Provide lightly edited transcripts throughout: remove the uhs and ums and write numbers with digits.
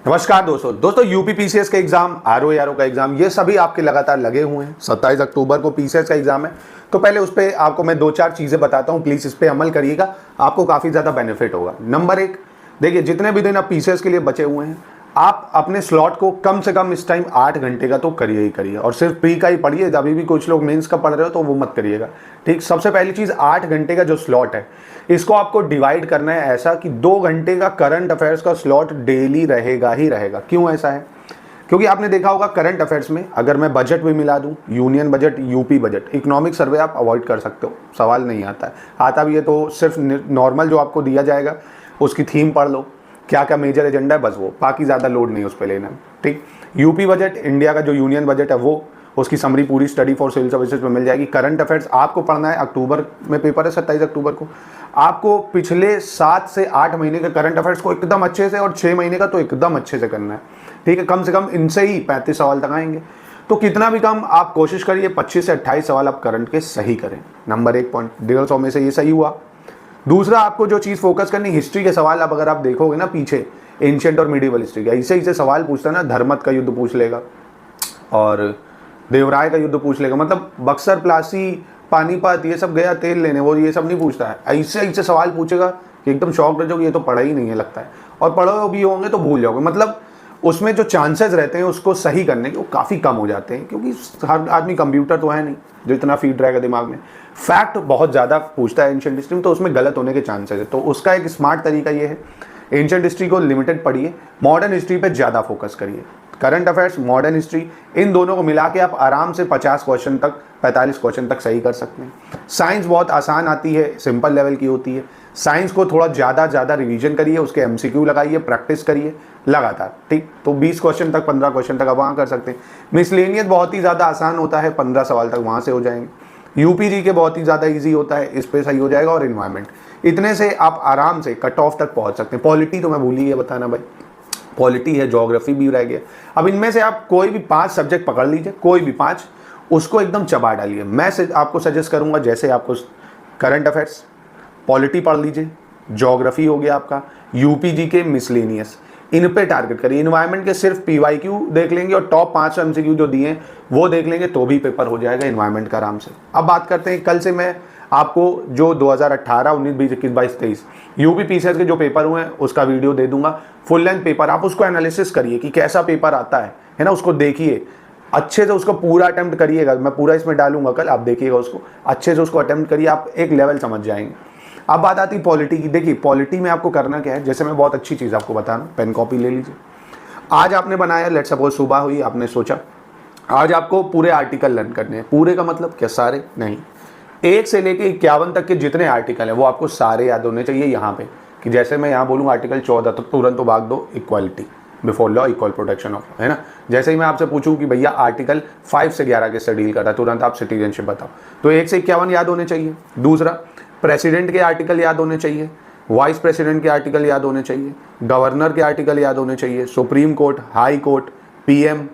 नमस्कार दोस्तों UP PCS का एग्जाम, आरओ का एग्जाम, ये सभी आपके लगातार लगे हुए हैं। 27 अक्टूबर को पीसीएस का एग्जाम है। तो पहले उस पर आपको मैं 2-4 चीज़ें बताता हूँ, प्लीज़ इस पर अमल करिएगा, आपको काफ़ी ज़्यादा बेनिफिट होगा। नंबर 1, देखिए जितने भी दिन आप पीसीएस के लिए बचे हुए हैं, आप अपने स्लॉट को कम से कम इस टाइम 8 घंटे का तो करिए ही करिए, और सिर्फ प्री का ही पढ़िए। अभी भी कुछ लोग मेंस का पढ़ रहे हो तो वो मत करिएगा, ठीक। सबसे पहली चीज़, 8 घंटे का जो स्लॉट है इसको आपको डिवाइड करना है ऐसा कि 2 घंटे का करंट अफेयर्स का स्लॉट डेली रहेगा ही रहेगा। क्यों ऐसा है? क्योंकि आपने देखा होगा करंट अफेयर्स में अगर मैं बजट भी मिला दूं, union budget, UP budget, economic survey आप अवॉइड कर सकते हो, सवाल नहीं आता है। आता भी है तो सिर्फ नॉर्मल जो आपको दिया जाएगा उसकी थीम पढ़ लो, क्या क्या मेजर एजेंडा है, बस वो, बाकी ज़्यादा लोड नहीं उस पर लेना, ठीक। यूपी बजट, इंडिया का जो यूनियन बजट है वो, उसकी समरी पूरी स्टडी फॉर सिविल सर्विसेज में मिल जाएगी। करंट अफेयर्स आपको पढ़ना है, अक्टूबर में पेपर है 27 अक्टूबर को, आपको पिछले 7 से 8 महीने के करंट अफेयर्स को एकदम अच्छे से, और 6 महीने का तो एकदम अच्छे से करना है, ठीक है। कम से कम इनसे ही 35 सवाल तक आएंगे। तो कितना भी कम आप कोशिश करिए, 25 से 28 सवाल आप करंट के सही करें। नंबर 1 पॉइंट, 150 में से ये सही हुआ। दूसरा, आपको जो चीज़ फोकस करनी, हिस्ट्री के सवाल, अब अगर आप देखोगे ना पीछे, एंशिएंट और मिडिवल हिस्ट्री का ऐसे सवाल पूछता है ना, धर्मत का युद्ध पूछ लेगा और देवराय का युद्ध पूछ लेगा, मतलब बक्सर, प्लासी, पानीपत, ये सब गया तेल लेने, वो ये सब नहीं पूछता है। ऐसे सवाल पूछेगा कि एकदम शॉक रह जाओगे, ये तो पढ़ा ही नहीं है लगता है, और पढ़ो भी होंगे तो भूल जाओगे। मतलब उसमें जो चांसेस रहते हैं उसको सही करने के वो काफ़ी कम हो जाते हैं, क्योंकि हर आदमी कंप्यूटर तो है नहीं जो इतना फीड रहेगा दिमाग में। फैक्ट बहुत ज़्यादा पूछता है एंशिएंट हिस्ट्री में, तो उसमें गलत होने के चांसेस है। तो उसका एक स्मार्ट तरीका ये है, एंशिएंट हिस्ट्री को लिमिटेड पढ़िए, मॉडर्न हिस्ट्री पे ज़्यादा फोकस करिए। करंट अफेयर्स, मॉडर्न हिस्ट्री, इन दोनों को मिला के आप आराम से 50 क्वेश्चन तक, 45 क्वेश्चन तक सही कर सकते हैं। साइंस बहुत आसान आती है, सिंपल लेवल की होती है। साइंस को थोड़ा ज़्यादा रिवीजन करिए, उसके एमसीक्यू लगाइए, प्रैक्टिस करिए लगातार, ठीक। तो 20 क्वेश्चन तक, 15 क्वेश्चन तक आप वहाँ कर सकते हैं। मिसलेनियस बहुत ही ज़्यादा आसान होता है, 15 सवाल तक वहाँ से हो जाएंगे। यूपीजी के बहुत ही ज़्यादा ईजी होता है, इस पर सही हो जाएगा। और इन्वायरमेंट, इतने से आप आराम से कट ऑफ तक पहुँच सकते हैं। पॉलिटी तो मैं भूल ही बताना भाई, पॉलिटी है, ज्योग्राफी भी रह गया। अब इनमें से आप कोई भी 5 सब्जेक्ट पकड़ लीजिए, कोई भी 5, उसको एकदम चबा डालिए। मैं आपको सजेस्ट करूंगा, जैसे आपको करंट अफेयर्स, पॉलिटी पढ़ लीजिए, ज्योग्राफी हो गया आपका, यूपीजी के मिसलेनियस, इन पे टारगेट करिए। इन्वायरमेंट के सिर्फ पीवाईक्यू देख लेंगे और टॉप 5 एमसीक्यू जो दिए हैं वो देख लेंगे तो भी पेपर हो जाएगा इन्वायरमेंट का आराम से। अब बात करते हैं, कल से मैं आपको जो 2018, 19, 20, 21, 22, 23 यूपी पीसीएस के जो पेपर हुए हैं उसका वीडियो दे दूंगा, फुल लेंथ पेपर। आप उसको एनालिसिस करिए कि कैसा पेपर आता है ना, उसको देखिए अच्छे से, उसको पूरा अटेम्प्ट करिएगा। मैं पूरा इसमें डालूंगा कल, आप देखिएगा उसको अच्छे से, उसको अटेम्प्ट करिए, आप एक लेवल समझ जाएंगे। अब बात आती है पॉलिटी की। देखिए पॉलिटी में आपको करना क्या है, जैसे मैं बहुत अच्छी चीज़ आपको बता रहा हूँ, पेन कॉपी ले लीजिए। आज आपने बनाया, लेट सपोज सुबह हुई, आपने सोचा आज आपको पूरे आर्टिकल लर्न करने हैं। पूरे का मतलब क्या, सारे नहीं, 1 से लेके 51 तक के जितने आर्टिकल हैं वो आपको सारे याद होने चाहिए। यहाँ पे कि जैसे मैं यहाँ बोलूँ आर्टिकल 14, तो तुरंत तो भाग दो, equality before law, equal protection of, है ना। जैसे ही मैं आपसे पूछूं कि भैया आर्टिकल 5 से 11 किससे डील करता है, तुरंत आप सिटीजनशिप बताओ, तो 1 से 51 याद होने चाहिए। दूसरा, प्रेसिडेंट के आर्टिकल याद होने चाहिए, वाइस प्रेसिडेंट के आर्टिकल याद होने चाहिए, गवर्नर के आर्टिकल याद होने चाहिए, supreme court, high court, PM,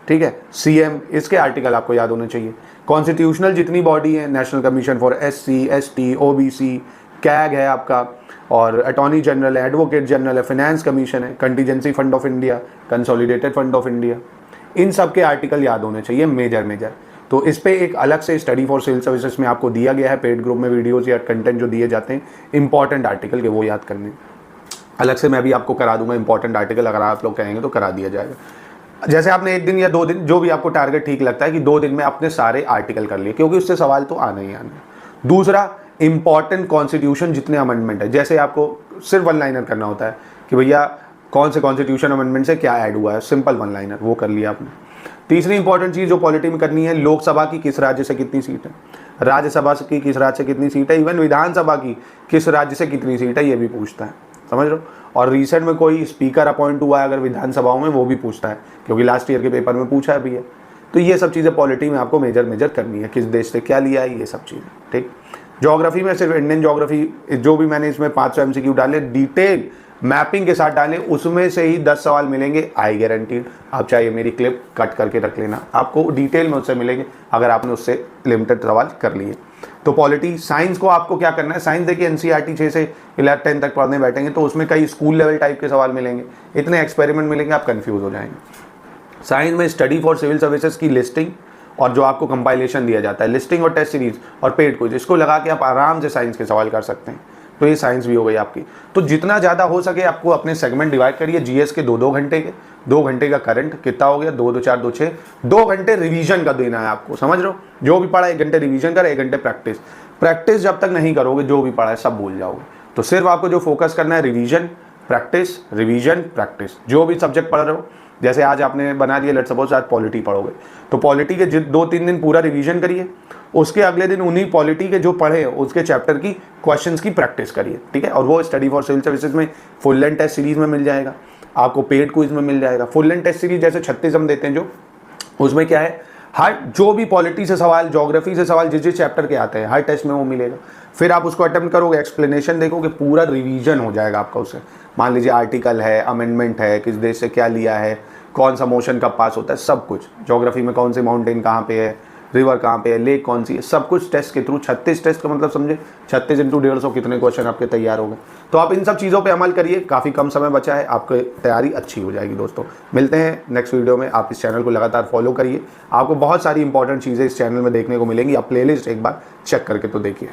ठीक है, सीएम, इसके आर्टिकल आपको याद होने चाहिए। कॉन्स्टिट्यूशनल जितनी बॉडी है, national commission for SC, ST, OBC, CAG है आपका, और अटॉर्नी जनरल है, एडवोकेट जनरल है, फाइनेंस कमीशन है, contingency fund of India, consolidated fund of India, इन सब के आर्टिकल याद होने चाहिए मेजर। तो इस पे एक अलग से स्टडी फॉर सिविल सर्विसेज में आपको दिया गया है, पेड ग्रुप में वीडियोस या कंटेंट जो दिए जाते हैं इंपॉर्टेंट आर्टिकल के, वो याद करने अलग से मैं भी आपको करा दूंगा। इंपॉर्टेंट आर्टिकल अगर आप लोग कहेंगे तो करा दिया जाएगा। जैसे आपने 1 दिन या 2 दिन, जो भी आपको टारगेट ठीक लगता है, कि 2 दिन में अपने सारे आर्टिकल कर लिए, क्योंकि उससे सवाल तो आना ही आना। दूसरा, इंपॉर्टेंट कॉन्स्टिट्यूशन जितने अमेंडमेंट है, जैसे आपको सिर्फ 1 लाइनर करना होता है कि भैया कौन से कॉन्स्टिट्यूशन अमेंडमेंट से क्या ऐड हुआ है, सिंपल 1 लाइनर, वो कर लिया आपने। तीसरी इंपॉर्टेंट चीज़ जो पॉलिटी में करनी है, लोकसभा की किस राज्य से कितनी सीट है, राज्यसभा की किस राज्य से कितनी सीट है, इवन विधानसभा की किस राज्य से कितनी सीट है, ये भी पूछता है, समझ लो। और रिसेंट में कोई स्पीकर अपॉइंट हुआ है अगर विधानसभाओं में, वो भी पूछता है, क्योंकि लास्ट ईयर के पेपर में पूछा भी है। तो ये सब चीज़ें पॉलिटी में आपको मेजर करनी है, किस देश से क्या लिया है, ये सब चीज़ें, ठीक। ज्योग्राफी में सिर्फ इंडियन ज्योग्राफी, जो भी मैंने इसमें 500 एमसीक्यू डाले, डिटेल मैपिंग के साथ डालें, उसमें से ही 10 सवाल मिलेंगे, आई गारंटीड। आप चाहे मेरी क्लिप कट करके रख लेना, आपको डिटेल में उससे मिलेंगे अगर आपने उससे लिमिटेड सवाल कर लिए। तो पॉलिटी, साइंस को आपको क्या करना है, साइंस देखिए एनसीईआरटी 6 से 10 तक पढ़ने बैठेंगे तो उसमें कई स्कूल लेवल टाइप के सवाल मिलेंगे, इतने एक्सपेरिमेंट मिलेंगे, आप कंफ्यूज हो जाएंगे। साइंस में स्टडी फॉर सिविल सर्विसेज की लिस्टिंग और जो आपको कंपाइलेशन दिया जाता है, लिस्टिंग और टेस्ट सीरीज और पेड क्विज, इसको लगा के आप आराम से साइंस के सवाल कर सकते हैं। तो ये साइंस भी हो गई आपकी। तो जितना ज़्यादा हो सके आपको अपने सेगमेंट डिवाइड करिए। जीएस के 2-2 घंटे के, 2 घंटे का करंट कितना हो गया, 2 2 4 2 6, 2 घंटे रिवीजन का देना है आपको, समझ रहे हो। जो भी पढ़ा 1 घंटे रिवीजन कर, 1 घंटे प्रैक्टिस। प्रैक्टिस जब तक नहीं करोगे जो भी पढ़ा है सब भूल जाओगे। तो सिर्फ आपको जो फोकस करना है रिवीजन प्रैक्टिस, रिवीजन प्रैक्टिस। जो भी सब्जेक्ट पढ़ रहे हो, जैसे आज आपने बना दिया लेट्स सपोज आज पॉलिटी पढ़ोगे, तो पॉलिटी के 2-3 दिन पूरा रिवीजन करिए, उसके अगले दिन उन्हीं पॉलिटी के जो पढ़े उसके चैप्टर की क्वेश्चंस की प्रैक्टिस करिए, ठीक है। और वो स्टडी फॉर सिविल सर्विसेज में फुल लेंथ टेस्ट सीरीज में मिल जाएगा, आपको पेड क्विज में मिल जाएगा। फुल लेंथ टेस्ट सीरीज जैसे 36 हम देते हैं जो, उसमें क्या है, हर जो भी पॉलिटी से सवाल, ज्योग्राफी से सवाल जिस चैप्टर के आते हैं हर टेस्ट में वो मिलेगा। फिर आप उसको अटेम्प्ट करोगे, एक्सप्लेनेशन देखोगे, पूरा रिवीजन हो जाएगा आपका उससे। मान लीजिए आर्टिकल है, अमेंडमेंट है, किस देश से क्या लिया है, कौन सा मोशन कब पास होता है, सब कुछ। ज्योग्राफी में कौन से माउंटेन कहाँ पे है, रिवर कहाँ पे है, लेक कौन सी है, सब कुछ टेस्ट के थ्रू। 36 टेस्ट का मतलब समझे 36 × 150 कितने क्वेश्चन आपके तैयार हो गए। तो आप इन सब चीज़ों पे अमल करिए, काफ़ी कम समय बचा है, आपकी तैयारी अच्छी हो जाएगी दोस्तों। मिलते हैं नेक्स्ट वीडियो में। आप इस चैनल को लगातार फॉलो करिए, आपको बहुत सारी इंपॉर्टेंट चीज़ें इस चैनल में देखने को मिलेंगी। आप प्लेलिस्ट एक बार चेक करके तो देखिए।